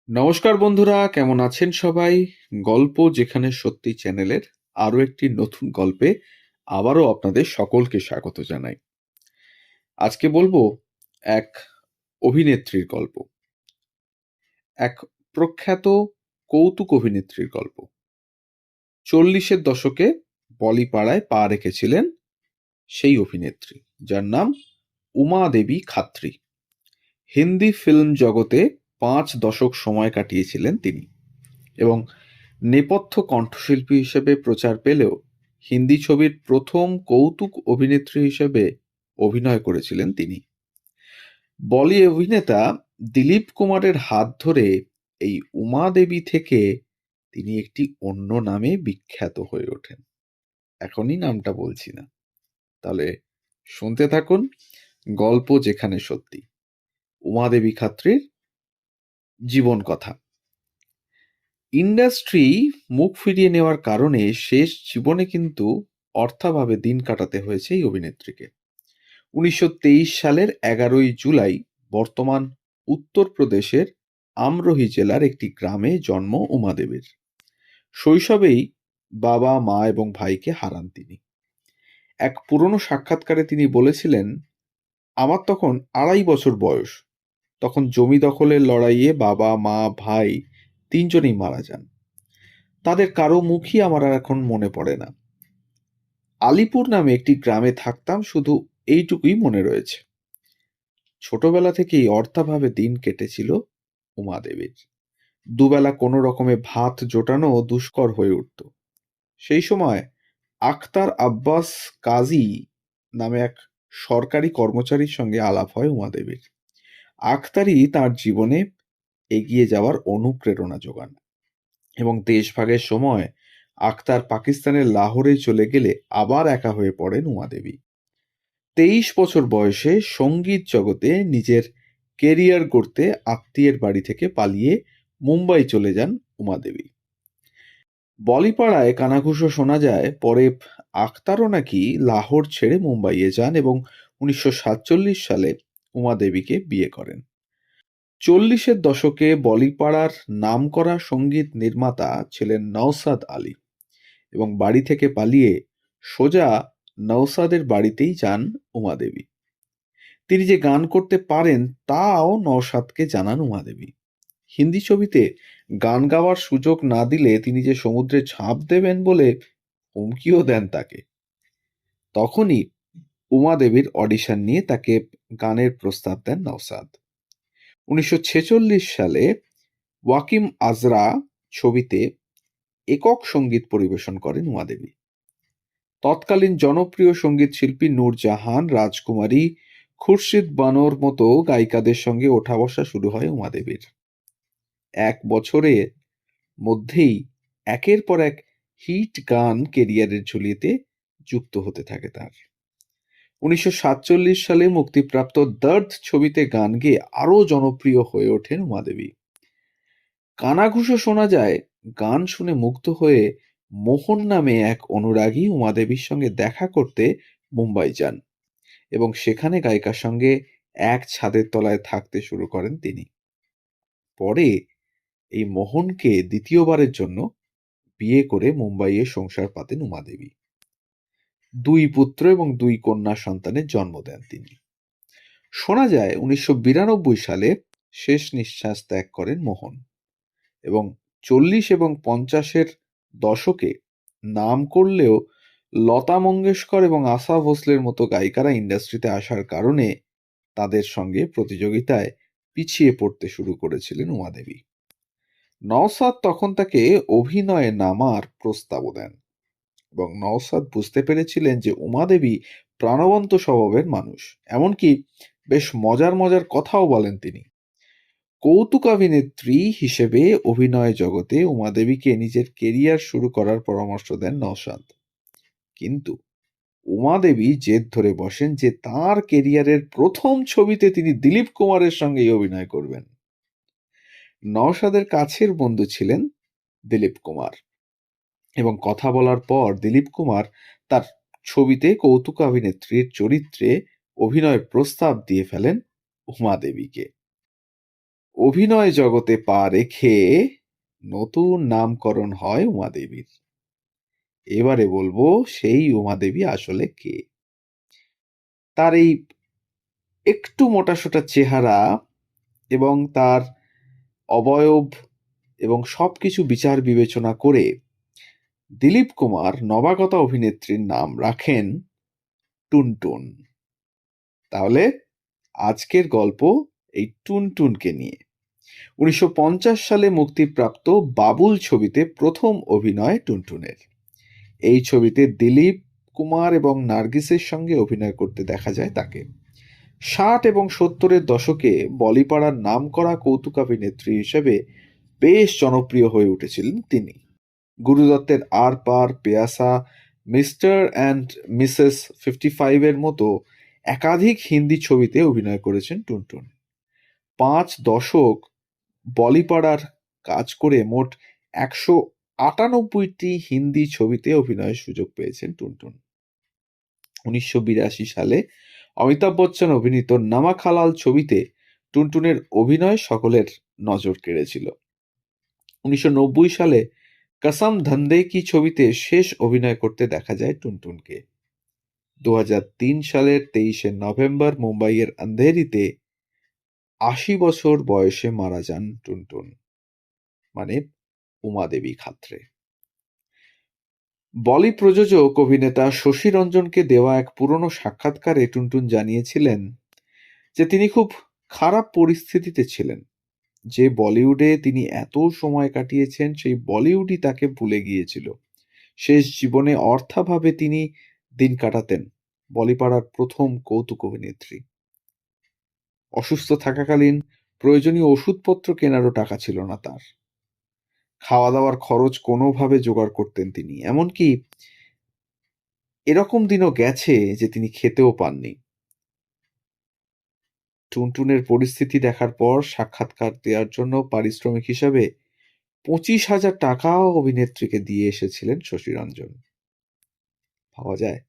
নমস্কার বন্ধুরা, কেমন আছেন সবাই? গল্প যেখানে সত্যি চ্যানেলের আরো একটি নতুন গল্পে আবারও আপনাদের সকলকে স্বাগত জানাই। আজকে বলবো এক অভিনেত্রীর গল্প, এক প্রখ্যাত কৌতুক অভিনেত্রীর গল্প। 40-এর দশকে বলিপাড়ায় পা রেখেছিলেন সেই অভিনেত্রী, যার নাম উমা দেবী খাত্রী। হিন্দি ফিল্ম জগতে 5 দশক সময় কাটিয়েছিলেন তিনি এবং নেপথ্য কণ্ঠশিল্পী হিসেবে প্রচার পেলেও হিন্দি ছবির প্রথম কৌতুক অভিনেত্রী হিসেবে অভিনয় করেছিলেন তিনি। বলি অভিনেতা দিলীপ কুমারের হাত ধরে এই উমা দেবী থেকে তিনি একটি অন্য নামে বিখ্যাত হয়ে ওঠেন। এখনই নামটা বলছি না, তাহলে শুনতে থাকুন গল্প যেখানে সত্যি, উমা দেবী খাত্রীর জীবন কথা। ইন্ডাস্ট্রি মুখ ফিরিয়ে নেওয়ার কারণে শেষ জীবনে কিন্তু অর্থাভাবে দিন কাটাতে হয়েছে এই অভিনেত্রীকে। 1923 সালের 11ই জুলাই বর্তমান উত্তরপ্রদেশের আমরোহী জেলার একটি গ্রামে জন্ম উমাদেবীর। শৈশবেই বাবা, মা এবং ভাইকে হারান তিনি। এক পুরনো সাক্ষাৎকারে তিনি বলেছিলেন, আমার তখন 2.5 বছর বয়স। তখন জমি দখলের লড়াইয়ে বাবা, মা, ভাই 3জনেই মারা যান। তাদের কারো মুখই আমার আর এখন মনে পড়ে না। আলিপুর নামে একটি গ্রামে থাকতাম, শুধু এইটুকুই মনে রয়েছে। ছোটবেলা থেকেই অর্থাভাবে দিন কেটেছিল উমাদেবীর। দুবেলা কোনো রকমে ভাত জোটানো দুষ্কর হয়ে উঠত। সেই সময় আখতার আব্বাস কাজী নামে এক সরকারি কর্মচারীর সঙ্গে আলাপ হয় উমাদেবীর। আখতারই তার জীবনে এগিয়ে যাওয়ার অনুপ্রেরণা যোগান এবং দেশভাগের সময় আখতার পাকিস্তানের লাহোরে চলে গেলে আবার একা হয়ে পড়েন উমাদেবী। 23 বছর বয়সে সঙ্গীত জগতে নিজের কেরিয়ার গড়তে আত্মীয়ের বাড়ি থেকে পালিয়ে মুম্বাই চলে যান উমাদেবী। বলিপাড়ায় কানাঘুষো শোনা যায় পরে আখতারও নাকি লাহোর ছেড়ে মুম্বাইয়ে যান এবং 1947 সালে উমাদেবীকে বিয়ে করেন। 40-এর দশকে বলিপাড়ার নামকরা সঙ্গীত নির্মাতা ছিলেন নওসাদ আলী এবং বাড়ি থেকে পালিয়ে সোজা নওসাদের বাড়িতেই যান উমাদেবী। তিনি যে গান করতে পারেন তাও নওশাদকে জানান উমাদেবী। হিন্দি ছবিতে গান গাওয়ার সুযোগ না দিলে তিনি যে সমুদ্রে ঝাঁপ দেবেন বলে হুমকিও দেন তাকে। তখনই উমাদেবীর অডিশন নিয়ে তাকে গানের প্রস্তাব দেন নওশাদ। 1946 সালে ওয়াকিম আজরা ছবিতে একক সঙ্গীত পরিবেশন করেন উমাদেবী। তৎকালীন জনপ্রিয় সঙ্গীত শিল্পী নূরজাহান, রাজকুমারী, খুরশিদ বানোর মতো গায়িকাদের সঙ্গে ওঠা বসা শুরু হয় উমাদেবীর। 1 বছরের মধ্যেই একের পর এক হিট গান কেরিয়ারের ঝুলিতে যুক্ত হতে থাকে তার। 1947 সালে মুক্তিপ্রাপ্ত দর্দ ছবিতে গান গেয়ে আরও জনপ্রিয় হয়ে ওঠেন উমাদেবী। কানাঘুষো শোনা যায় গান শুনে মুগ্ধ হয়ে মোহন নামে এক অনুরাগী উমাদেবীর সঙ্গে দেখা করতে মুম্বাই যান এবং সেখানে গায়িকার সঙ্গে এক ছাদের তলায় থাকতে শুরু করেন তিনি। পরে এই মোহনকে দ্বিতীয়বারের জন্য বিয়ে করে মুম্বাইয়ে সংসার পাতেন উমাদেবী। 2 পুত্র এবং 2 কন্যা সন্তানের জন্ম দেন তিনি। শোনা যায় 1992 সালে শেষ নিঃশ্বাস ত্যাগ করেন মোহন এবং 40 এবং 50-এর দশকে নাম করলেও লতা মঙ্গেশকর এবং আশা ভোসলের মতো গায়িকারা ইন্ডাস্ট্রিতে আসার কারণে তাদের সঙ্গে প্রতিযোগিতায় পিছিয়ে পড়তে শুরু করেছিলেন উমাদেবী। নওশাদ তখন তাকে অভিনয়ে নামার প্রস্তাবও দেন এবং নওশাদ বুঝতে পেরেছিলেন যে উমাদেবী প্রাণবন্ত স্বভাবের মানুষ, এমনকি বেশ মজার মজার কথাও বলেন তিনি। কৌতুকাভিনেত্রী হিসেবে অভিনয় জগতে উমাদেবীকে নিজের কেরিয়ার শুরু করার পরামর্শ দেন নওশাদ, কিন্তু উমাদেবী জেদ ধরে বসেন যে তার কেরিয়ারের প্রথম ছবিতে তিনি দিলীপ কুমারের সঙ্গেই অভিনয় করবেন। নওশাদের কাছের বন্ধু ছিলেন দিলীপ কুমার এবং কথা বলার পর দিলীপ কুমার তার ছবিতে অভিনয় জগতে পা রেখে নতুন নামকরণ হয় উমাদেবীর। এবারে বলবো সেই উমাদেবী আসলে কে। তার এই একটু মোটাসোটা চেহারা এবং তার অবয়ব এবং সবকিছু বিচার বিবেচনা করে দিলীপ কুমার নবাগতা অভিনেত্রীর নাম রাখেন টুনটুন। তাহলে আজকের গল্প এই টুনটুনকে নিয়ে। 1950 সালে মুক্তিপ্রাপ্ত বাবুল ছবিতে প্রথম অভিনয় টুনটুনের। এই ছবিতে দিলীপ কুমার এবং নার্গিসের সঙ্গে অভিনয় করতে দেখা যায় তাকে। 60 এবং 70-এর দশকে বলিপাড়ার নামকরা কৌতুকাভিনেত্রী হিসেবে বেশ জনপ্রিয় হয়ে উঠেছিলেন তিনি। গুরুদত্তের আর পার, পেয়াসা, মিস্টার অ্যান্ড মিসেস 55-এর মতো একাধিক হিন্দি ছবিতে অভিনয় করেছেন টুনটুন। 5 দশক বলিপাড়ার কাজ করে মোট 198টি হিন্দি ছবিতে অভিনয়ের সুযোগ পেয়েছেন টুনটুন। 1982 সালে অমিতাভ বচ্চন অভিনীত নমক হালাল ছবিতে টুনটুনের অভিনয় সকলের নজর কেড়েছিল। 1990 সালে কসম ধন্দে কি ছবিতে শেষ অভিনয় করতে দেখা যায় টুনটুনকে। 2003 সালের 23শে নভেম্বর মুম্বাইয়ের আন্ধেরিতে 80 বছর বয়সে মারা যান টুনটুন, মানে উমাদেবী খাত্রে। বলি প্রযোজক অভিনেতা শশী রঞ্জনকে দেওয়া এক পুরনো সাক্ষাৎকারে টুনটুন জানিয়েছিলেন যে তিনি খুব খারাপ পরিস্থিতিতে ছিলেন। যে বলিউডে তিনি এত সময় কাটিয়েছেন সেই বলিউডই তাকে ভুলে গিয়েছিল। শেষ জীবনে অর্থাভাবে তিনি দিন কাটাতেন। বলিপাড়ার প্রথম কৌতুক অভিনেত্রী। অসুস্থ থাকাকালীন প্রয়োজনীয় ওষুধপত্র কেনারও টাকা ছিল না তার। খাওয়া দাওয়ার খরচ কোনোভাবে জোগাড় করতেন তিনি। এমনকি এরকম দিনও গেছে যে তিনি খেতেও পাননি। টুনটুনের পরিস্থিতি দেখার পর সাক্ষাৎকার দেওয়ার জন্য পারিশ্রমিক হিসাবে 25,000 টাকাও অভিনেত্রীকে দিয়ে এসেছিলেন শশী রঞ্জন। ভাবা যায়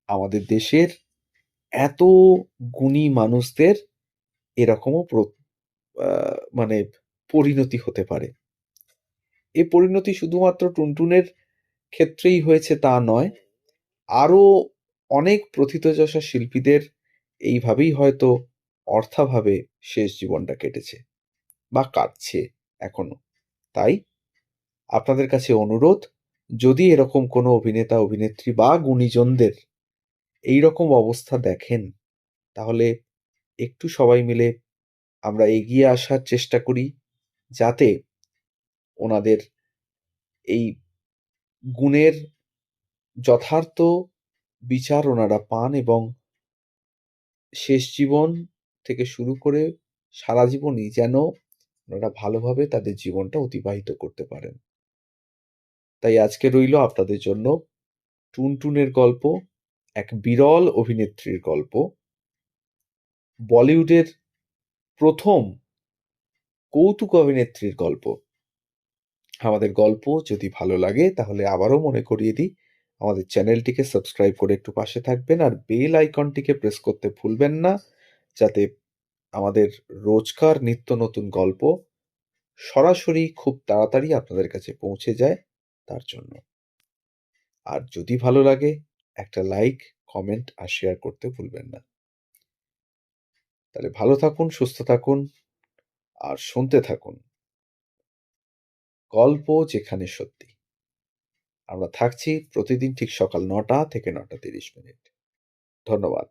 আমাদের দেশের এত গুণী মানুষদের এরকমও মানে পরিণতি হতে পারে। এই পরিণতি শুধুমাত্র টুনটুনের ক্ষেত্রেই হয়েছে তা নয়, আরো অনেক প্রথিতযশা শিল্পীদের এইভাবেই হয়তো অর্থাভাবে শেষ জীবনটা কেটেছে বা কাটছে এখনো। তাই আপনাদের কাছে অনুরোধ, যদি এরকম কোনো অভিনেতা অভিনেত্রী বা গুণীজনদের এইরকম অবস্থা দেখেন, তাহলে একটু সবাই মিলে আমরা এগিয়ে আসার চেষ্টা করি, যাতে ওনাদের এই গুণের যথার্থ বিচার ওনারা পান এবং শেষ জীবন থেকে শুরু করে সারা জীবনই যেন ওনারা ভালোভাবে তাদের জীবনটা অতিবাহিত করতে পারেন। তাই আজকে রইল আপনাদের জন্য টুনটুনের গল্প, এক বিরল অভিনেত্রীর গল্প, বলিউডের প্রথম কৌতুক অভিনেত্রীর গল্প। আমাদের গল্প যদি ভালো লাগে তাহলে আবারও মনে করিয়ে দিই, আমাদের চ্যানেলটিকে সাবস্ক্রাইব করে একটু পাশে থাকবেন আর বেল আইকনটিকে প্রেস করতে ভুলবেন না, যাতে আমাদের রোজকার নিত্য নতুন গল্প সরাসরি খুব তাড়াতাড়ি আপনাদের কাছে পৌঁছে যায় তার জন্য। আর যদি ভালো লাগে একটা লাইক, কমেন্ট আর শেয়ার করতে ভুলবেন না। তাহলে ভালো থাকুন, সুস্থ থাকুন আর শুনতে থাকুন গল্প যেখানে সত্যি। আমরা থাকছি প্রতিদিন ঠিক সকাল 9টা থেকে 9টা 30 মিনিট। ধন্যবাদ।